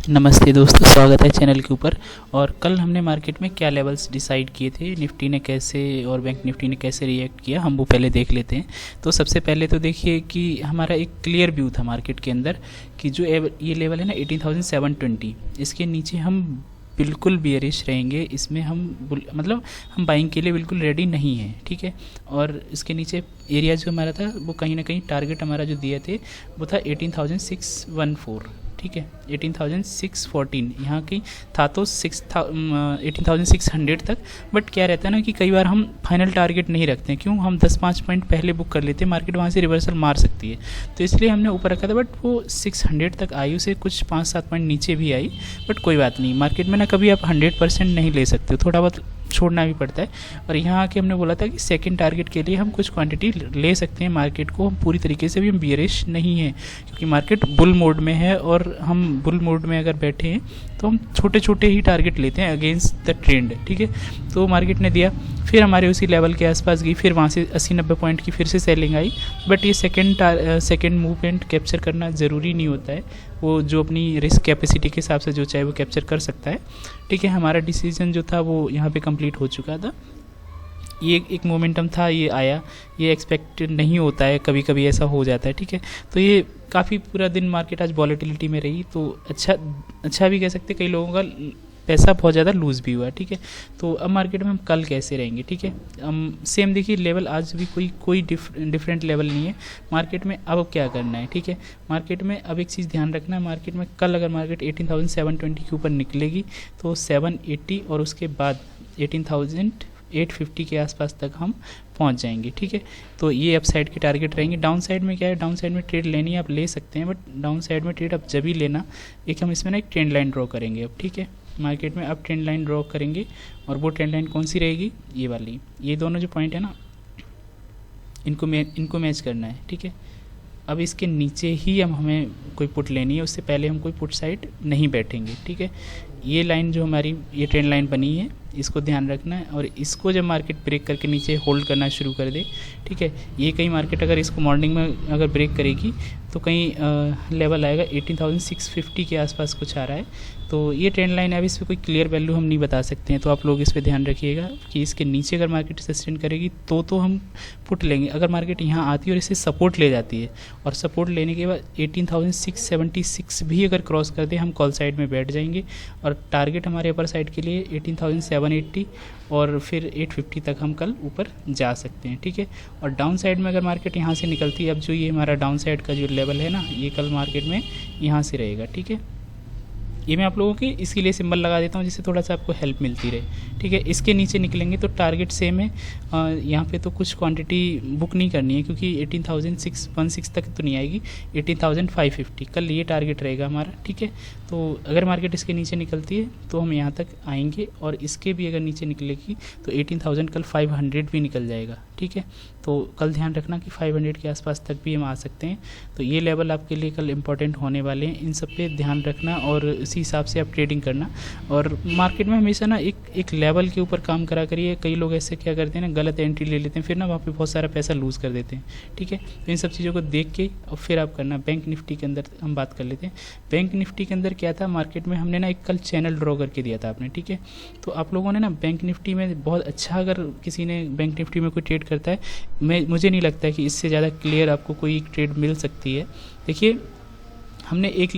नमस्ते दोस्तों, स्वागत है चैनल के ऊपर। और कल हमने मार्केट में क्या लेवल्स डिसाइड किए थे, निफ्टी ने कैसे और बैंक निफ्टी ने कैसे रिएक्ट किया, हम वो पहले देख लेते हैं। तो सबसे पहले तो देखिए कि हमारा एक क्लियर व्यू था मार्केट के अंदर कि जो ये लेवल है ना 18,720, इसके नीचे हम बिल्कुल बियरिश रहेंगे। इसमें हम बाइंग के लिए बिल्कुल रेडी नहीं है, ठीक है। और इसके नीचे एरिया जो हमारा था वो कहीं ना कहीं टारगेट हमारा जो दिए थे वो था 18,614, ठीक है। 18,614 यहाँ की था तो 18,600 तक। बट क्या रहता है ना कि कई बार हम फाइनल टारगेट नहीं रखते हैं। क्यों? हम 10-5 पॉइंट पहले बुक कर लेते हैं, मार्केट वहाँ से रिवर्सल मार सकती है, तो इसलिए हमने ऊपर रखा था। बट वो 600 तक आई, उसे कुछ 5-7 पॉइंट नीचे भी आई। बट कोई बात नहीं, मार्केट में ना कभी आप 100% नहीं ले सकते हो, थोड़ा बहुत छोड़ना भी पड़ता है। और यहाँ आके हमने बोला था कि सेकंड टारगेट के लिए हम कुछ क्वांटिटी ले सकते हैं। मार्केट को हम पूरी तरीके से भी हम बियरिश नहीं है, क्योंकि मार्केट बुल मोड में है। और हम बुल मोड में अगर बैठे हैं तो हम छोटे छोटे ही टारगेट लेते हैं अगेंस्ट द ट्रेंड, ठीक है। तो मार्केट ने दिया, फिर हमारे उसी लेवल के आसपास गई, फिर वहाँ से 80-90 पॉइंट की फिर से सेलिंग आई। बट ये सेकंड मूवमेंट कैप्चर करना ज़रूरी नहीं होता है। वो जो अपनी रिस्क कैपेसिटी के हिसाब से जो चाहे वो कैप्चर कर सकता है, ठीक है। हमारा डिसीजन जो था वो यहाँ पे कंप्लीट हो चुका था। ये एक मोमेंटम था, ये आया, ये एक्सपेक्टेड नहीं होता है, कभी कभी ऐसा हो जाता है, ठीक है। तो ये काफ़ी पूरा दिन मार्केट आज वॉलेटिलिटी में रही, तो अच्छा भी कह सकते, कई लोगों का पैसा बहुत ज़्यादा लूज़ भी हुआ, ठीक है। तो अब मार्केट में हम कल कैसे रहेंगे, ठीक है। सेम देखिए, लेवल आज भी कोई डिफरेंट लेवल नहीं है मार्केट में। अब क्या करना है, ठीक है। मार्केट में अब एक चीज़ ध्यान रखना है, मार्केट में कल अगर मार्केट 18,720 के ऊपर निकलेगी तो 780 और उसके बाद 18,850 के आसपास तक हम पहुंच जाएंगे, ठीक है। तो ये अप साइड के टारगेट रहेंगे। डाउन साइड में क्या है, डाउन साइड में ट्रेड लेनी आप ले सकते हैं, बट डाउन साइड में ट्रेड आप जब ही लेना, एक हम इसमें ना एक ट्रेंड लाइन ड्रॉ करेंगे अब, ठीक है। मार्केट में अब ट्रेंड लाइन ड्रॉ करेंगे, और वो ट्रेंड लाइन कौन सी रहेगी, ये वाली। ये दोनों जो पॉइंट है ना, इनको मैच करना है, ठीक है। अब इसके नीचे ही हमें कोई पुट लेनी है, उससे पहले हम कोई पुट साइड नहीं बैठेंगे, ठीक है। ये लाइन जो हमारी ये ट्रेंड लाइन बनी है, इसको ध्यान रखना है। और इसको जब मार्केट ब्रेक करके नीचे होल्ड करना शुरू कर दे, ठीक है, ये कहीं मार्केट अगर इसको मॉर्निंग में अगर ब्रेक करेगी तो कहीं लेवल आएगा 18,650 के आसपास कुछ आ रहा है। तो ये ट्रेंड लाइन है, अब इस पर कोई क्लियर वैल्यू हम नहीं बता सकते हैं, तो आप लोग इस पर ध्यान रखिएगा कि इसके नीचे अगर मार्केट सस्टेन करेगी तो हम पुट लेंगे। अगर मार्केट यहाँ आती है और इसे सपोर्ट ले जाती है, और सपोर्ट लेने के बाद 18,676 भी अगर क्रॉस कर दे, हम कॉल साइड में बैठ जाएंगे। और टारगेट हमारे अपर साइड के लिए 18,780 और फिर 850 तक हम कल ऊपर जा सकते हैं, ठीक है। और डाउन साइड में अगर मार्केट यहाँ से निकलती है, अब जो ये हमारा डाउन साइड का जो लेवल है ना, ये कल मार्केट में यहाँ से रहेगा, ठीक है। ये मैं आप लोगों की इसके लिए सिंबल लगा देता हूँ, जिससे थोड़ा सा आपको हेल्प मिलती रहे, ठीक है। इसके नीचे निकलेंगे तो टारगेट सेम है। यहाँ पे तो कुछ क्वांटिटी बुक नहीं करनी है, क्योंकि 18,616 तक तो नहीं आएगी, 18,550 कल ये टारगेट रहेगा हमारा, ठीक है। तो अगर मार्केट इसके नीचे निकलती है तो हम यहाँ तक आएंगे, और इसके भी अगर नीचे निकलेगी तो 18,000 कल 500 भी निकल जाएगा, ठीक है। तो कल ध्यान रखना कि 500 के आसपास तक भी हम आ सकते हैं। तो ये लेवल आपके लिए कल इंपॉर्टेंट होने वाले हैं, इन सब पे ध्यान रखना और इसी हिसाब से आप ट्रेडिंग करना। और मार्केट में हमेशा ना एक लेवल के ऊपर काम करा करिए। कई लोग ऐसे क्या करते हैं ना, गलत एंट्री ले लेते हैं, फिर ना वहाँ पे बहुत सारा पैसा लूज़ कर देते हैं, ठीक है। तो इन सब चीज़ों को देख के और फिर आप करना। बैंक निफ्टी के अंदर हम बात कर लेते हैं। बैंक निफ्टी के अंदर क्या था, मार्केट में हमने ना एक कल चैनल ड्रॉ करके दिया था आपने, ठीक है। तो आप लोगों ने ना बैंक निफ्टी में बहुत अच्छा, अगर किसी ने बैंक निफ्टी में कोई ट्रेड करता है, मुझे नहीं लगता है कि इससे ज़्यादा क्लियर आपको कोई ट्रेड मिल सकती है। देखिए, हमने एक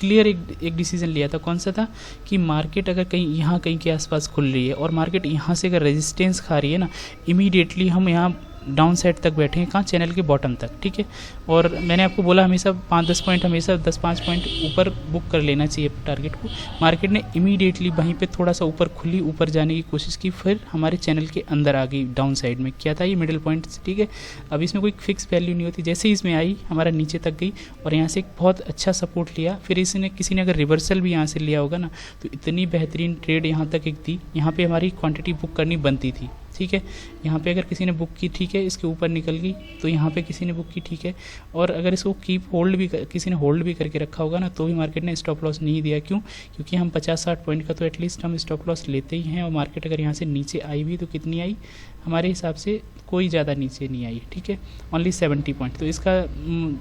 क्लियर एक डिसीजन लिया था। कौन सा था कि मार्केट अगर कहीं के आसपास खुल रही है और मार्केट यहाँ से अगर रेजिस्टेंस खा रही है ना, इमीडिएटली हम यहाँ डाउन साइड तक बैठे हैं, कहाँ, चैनल के बॉटम तक, ठीक है। और मैंने आपको बोला हमेशा 5-10 पॉइंट, हमेशा 10-5 पॉइंट ऊपर बुक कर लेना चाहिए टारगेट को। मार्केट ने इमीडिएटली वहीं पे थोड़ा सा ऊपर खुली, ऊपर जाने की कोशिश की, फिर हमारे चैनल के अंदर आ गई डाउन साइड में। क्या था, ये मिडिल पॉइंट, ठीक है। अब इसमें कोई फिक्स वैल्यू नहीं होती, जैसे ही इसमें आई हमारा नीचे तक गई और यहाँ से एक बहुत अच्छा सपोर्ट लिया। फिर इसने किसी ने अगर रिवर्सल भी यहाँ से लिया होगा ना, तो इतनी बेहतरीन ट्रेड यहाँ तक एक दी, यहाँ पर हमारी क्वान्टिटी बुक करनी बनती थी, ठीक है। यहाँ पे अगर किसी ने बुक की, ठीक है, इसके ऊपर निकल गई तो यहाँ पे किसी ने बुक की, ठीक है। और अगर इसको किसी ने होल्ड भी करके रखा होगा ना, तो भी मार्केट ने स्टॉप लॉस नहीं दिया। क्यों? क्योंकि हम 50-60 पॉइंट का तो एटलीस्ट हम स्टॉप लॉस लेते ही हैं। और मार्केट अगर यहाँ से नीचे आई भी तो कितनी आई, हमारे हिसाब से कोई ज़्यादा नीचे नहीं आई, ठीक है, ओनली 70 पॉइंट। तो इसका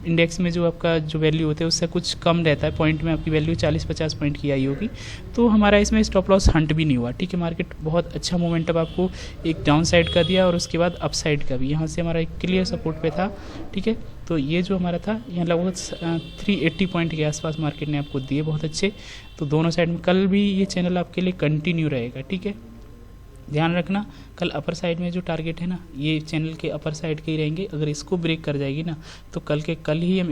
इंडेक्स में जो आपका जो वैल्यू होता है उससे कुछ कम रहता है, पॉइंट में आपकी वैल्यू 40-50 पॉइंट की आई होगी। तो हमारा इसमें स्टॉप लॉस हंट भी नहीं हुआ, ठीक है। मार्केट बहुत अच्छा मोमेंटम आपको एक डाउन साइड का दिया और उसके बाद अप साइड का भी, यहाँ से हमारा एक क्लियर सपोर्ट पे था, ठीक है। तो ये जो हमारा था यहाँ लगभग 380 पॉइंट के आसपास मार्केट ने आपको दिए, बहुत अच्छे। तो दोनों साइड में कल भी ये चैनल आपके लिए कंटिन्यू रहेगा, ठीक है। ध्यान रखना, कल अपर साइड में जो टारगेट है ना, ये चैनल के अपर साइड के ही रहेंगे। अगर इसको ब्रेक कर जाएगी ना तो कल ही हम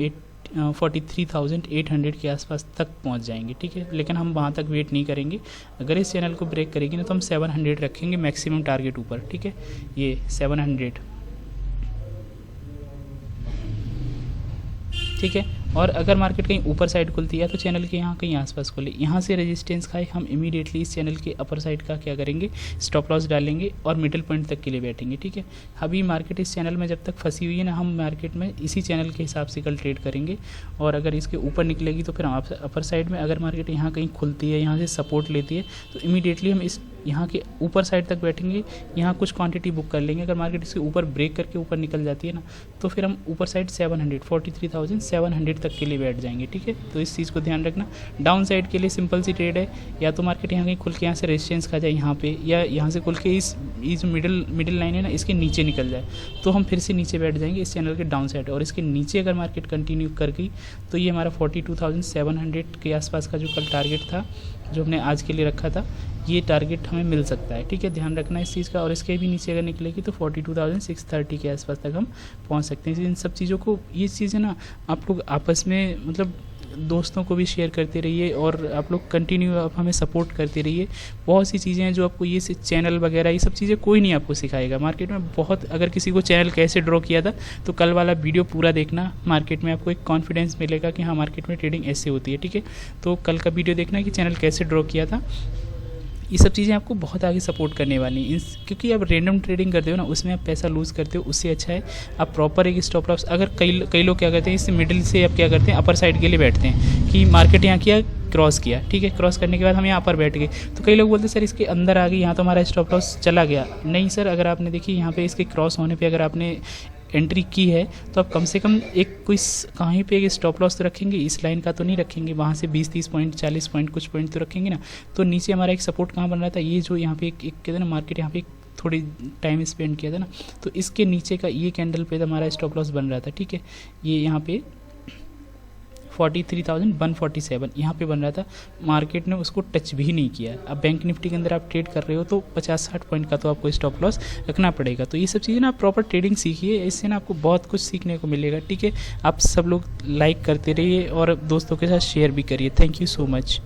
43,800 के आसपास तक पहुंच जाएंगे, ठीक है। लेकिन हम वहां तक वेट नहीं करेंगे। अगर इस चैनल को ब्रेक करेगी ना तो हम 700 रखेंगे मैक्सिमम टारगेट ऊपर, ठीक है। ये 700, ठीक है। और अगर मार्केट कहीं ऊपर साइड खुलती है तो चैनल के यहाँ कहीं आसपास खुले, यहाँ से रेजिस्टेंस खाए, हम इमीडिएटली इस चैनल के अपर साइड का क्या करेंगे, स्टॉप लॉस डालेंगे और मिडिल पॉइंट तक के लिए बैठेंगे, ठीक है। अभी मार्केट इस चैनल में जब तक फंसी हुई है ना, हम मार्केट में इसी चैनल के हिसाब से कल ट्रेड करेंगे। और अगर इसके ऊपर निकलेगी तो फिर हम अपर साइड में, अगर मार्केट यहाँ कहीं खुलती है, यहाँ से सपोर्ट लेती है तो इमीडिएटली हम इस यहाँ के ऊपर साइड तक बैठेंगे, यहाँ कुछ क्वांटिटी बुक कर लेंगे। अगर मार्केट इसके ऊपर ब्रेक करके ऊपर निकल जाती है ना तो फिर हम ऊपर साइड 43,700 तक के लिए बैठ जाएंगे, ठीक है। तो इस चीज़ को ध्यान रखना। डाउन साइड के लिए सिंपल सी ट्रेड है, या तो मार्केट यहाँ कहीं खुल के यहाँ से रेजिस्टेंस खा जाए यहाँ पे, या यहाँ से खुल के इस जो मिडिल लाइन है ना इसके नीचे निकल जाए तो हम फिर से नीचे बैठ जाएंगे इस चैनल के डाउन साइड। और इसके नीचे अगर मार्केट कंटिन्यू कर गई तो ये हमारा 42,700 के आसपास का जो कल टारगेट था, जो हमने आज के लिए रखा था, ये टारगेट हमें मिल सकता है, ठीक है। ध्यान रखना इस चीज़ का। और इसके भी नीचे अगर निकलेगी तो 42,630 के आसपास तक हम पहुंच सकते हैं। इन सब चीज़ों को, ये चीज़ें ना आप लोग आपस में मतलब दोस्तों को भी शेयर करते रहिए और आप लोग कंटिन्यू आप हमें सपोर्ट करते रहिए। बहुत सी चीज़ें हैं जो आपको ये चैनल वगैरह ये सब चीज़ें कोई नहीं आपको सिखाएगा मार्केट में। बहुत, अगर किसी को चैनल कैसे ड्रॉ किया था तो कल वाला वीडियो पूरा देखना, मार्केट में आपको एक कॉन्फिडेंस मिलेगा कि हाँ मार्केट में ट्रेडिंग ऐसे होती है, ठीक है। तो कल का वीडियो देखना कि चैनल कैसे ड्रॉ किया था। ये सब चीज़ें आपको बहुत आगे सपोर्ट करने वाली हैं, क्योंकि आप रैंडम ट्रेडिंग करते हो ना, उसमें आप पैसा लूज़ करते हो। उससे अच्छा है आप प्रॉपर एक स्टॉप लॉस, अगर कई लोग क्या करते हैं, इस मिडिल से आप क्या करते हैं अपर साइड के लिए बैठते हैं कि मार्केट यहाँ किया, क्रॉस किया, ठीक है। क्रॉस करने के बाद हम यहाँ पर बैठ गए तो कई लोग बोलते हैं सर इसके अंदर आ गई, यहाँ तो हमारा स्टॉप लॉस चला गया। नहीं सर, अगर आपने देखिए यहाँ पे इसके क्रॉस होने पे अगर आपने एंट्री की है तो आप कम से कम एक कोई कहीं पे एक स्टॉप लॉस तो रखेंगे, इस लाइन का तो नहीं रखेंगे, वहाँ से 20-30 पॉइंट 40 पॉइंट कुछ पॉइंट तो रखेंगे ना। तो नीचे हमारा एक सपोर्ट कहाँ बन रहा था, ये जो यहाँ पे एक कहते हैं ना मार्केट यहाँ पे थोड़ी टाइम स्पेंड किया था ना, तो इसके नीचे का ये कैंडल पे हमारा स्टॉप लॉस बन रहा था, ठीक है। ये यहाँ पे 43,147 यहाँ पे बन रहा था, मार्केट ने उसको टच भी नहीं किया। अब बैंक निफ्टी के अंदर आप ट्रेड कर रहे हो तो 50-60 पॉइंट का तो आपको स्टॉप लॉस रखना पड़ेगा। तो ये सब चीज़ें ना आप प्रॉपर ट्रेडिंग सीखिए, इससे ना आपको बहुत कुछ सीखने को मिलेगा, ठीक है। आप सब लोग लाइक करते रहिए और दोस्तों के साथ शेयर भी करिए। Thank you so much.